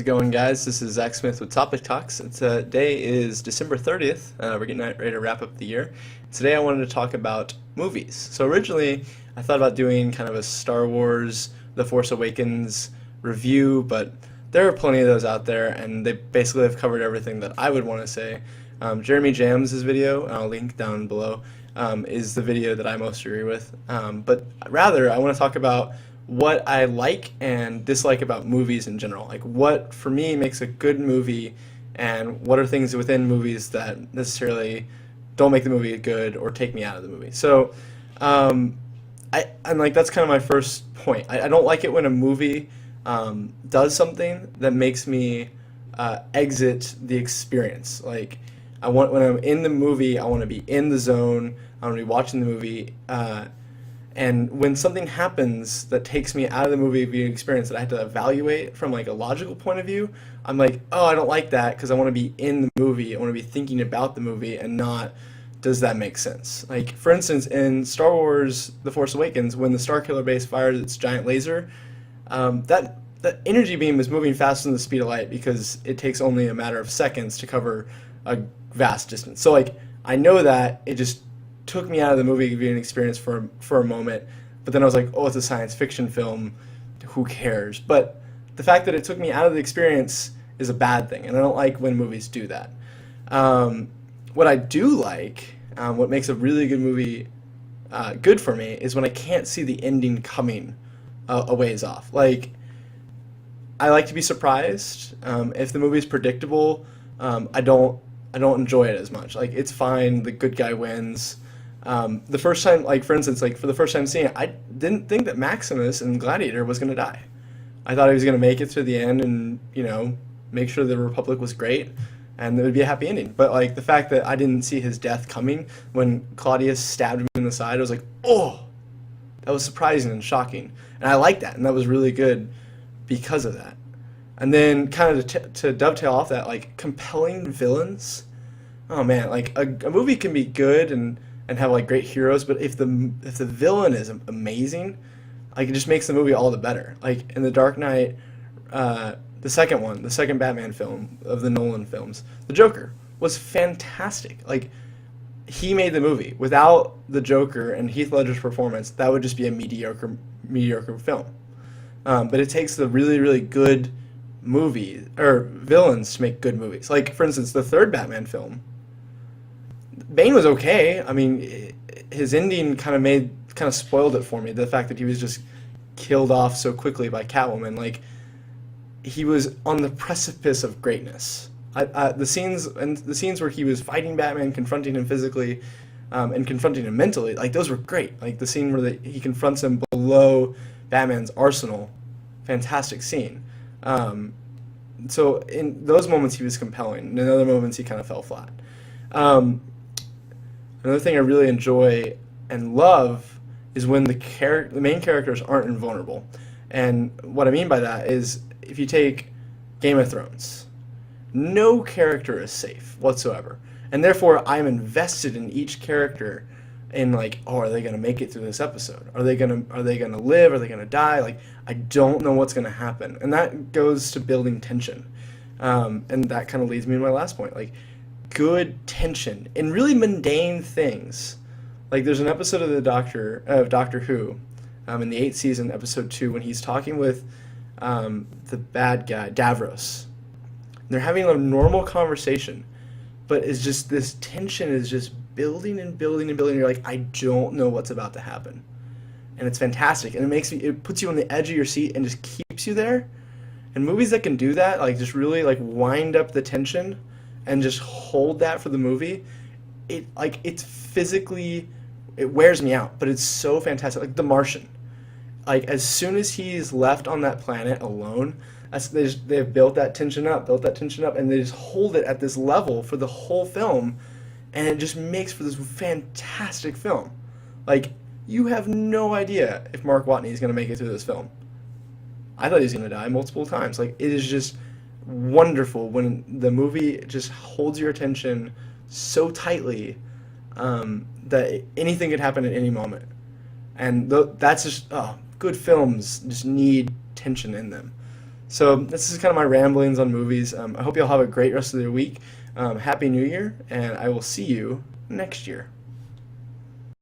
it going, guys? This is Zach Smith with Topic Talks. Today is December 30th. We're getting ready to wrap up the year. Today I wanted to talk about movies. So originally I thought about doing kind of a Star Wars The Force Awakens review, but there are plenty of those out there, and they basically have covered everything that I would want to say. Jeremy Jams' video, and I'll link down below, is the video that I most agree with. But rather, I want to talk about what I like and dislike about movies in general. Like what, for me, makes a good movie, and what are things within movies that necessarily don't make the movie good or take me out of the movie. So, I'm like, that's kind of my first point. I don't like it when a movie does something that makes me exit the experience. Like, when I'm in the movie, I want to be in the zone. I want to be watching the movie. And when something happens that takes me out of the movie viewing experience that I have to evaluate from like a logical point of view, I'm like, oh, I don't like that because I want to be in the movie. I want to be thinking about the movie and not, does that make sense? Like, for instance, in Star Wars The Force Awakens, when the Starkiller Base fires its giant laser, that energy beam is moving faster than the speed of light because it takes only a matter of seconds to cover a vast distance. So like, I know that it just took me out of the movie viewing experience for a moment, but then I was like, oh, it's a science fiction film, who cares? But the fact that it took me out of the experience is a bad thing, and I don't like when movies do that. What I do like, what makes a really good movie good for me, is when I can't see the ending coming a ways off. Like, I like to be surprised. If the movie's predictable, I don't enjoy it as much. Like, it's fine, the good guy wins. The first time, like, for instance, like, for the first time seeing it, I didn't think that Maximus in Gladiator was going to die. I thought he was going to make it to the end and, make sure the Republic was great and there would be a happy ending. But, like, the fact that I didn't see his death coming when Claudius stabbed him in the side, I was like, oh, that was surprising and shocking. And I liked that, and that was really good because of that. And then kind of to dovetail off that, like, compelling villains. Oh, man, like, a movie can be good and have like great heroes, but if the villain is amazing, like, it just makes the movie all the better. Like in The Dark Knight, the second Batman film of the Nolan films, the Joker was fantastic. Like, he made the movie. Without the Joker and Heath Ledger's performance, that would just be a mediocre film. But it takes the really, really good movie or villains to make good movies. Like, for instance, the third Batman film, Bane was okay. I mean, his ending kind of spoiled it for me. The fact that he was just killed off so quickly by Catwoman, like, he was on the precipice of greatness. The scenes where he was fighting Batman, confronting him physically, and confronting him mentally, like, those were great. Like the scene where he confronts him below Batman's arsenal, fantastic scene. So in those moments he was compelling. In other moments he kind of fell flat. Another thing I really enjoy and love is when the main characters aren't invulnerable. And what I mean by that is, if you take Game of Thrones, no character is safe whatsoever. And therefore, I'm invested in each character in, like, oh, are they going to make it through this episode? Are they going to live? Are they going to die? Like, I don't know what's going to happen. And that goes to building tension. And that kind of leads me to my last point. Like, good tension in really mundane things. Like, there's an episode of Doctor Who, in the 8th season, episode 2, when he's talking with the bad guy, Davros. They're having a normal conversation, but it's just, this tension is just building and building and building. You're like, I don't know what's about to happen. And it's fantastic. And it puts you on the edge of your seat and just keeps you there. And movies that can do that, like, just really, like, wind up the tension and just hold that for the movie, it's physically, it wears me out, but it's so fantastic. Like The Martian, like, as soon as he's left on that planet alone, they've built that tension up, and they just hold it at this level for the whole film, and it just makes for this fantastic film. Like, you have no idea if Mark Watney is going to make it through this film. I thought he was going to die multiple times. Like, it is just wonderful when the movie just holds your attention so tightly that anything could happen at any moment. And that's just, good films just need tension in them. So this is kind of my ramblings on movies. I hope you all have a great rest of your week. Happy New Year, and I will see you next year.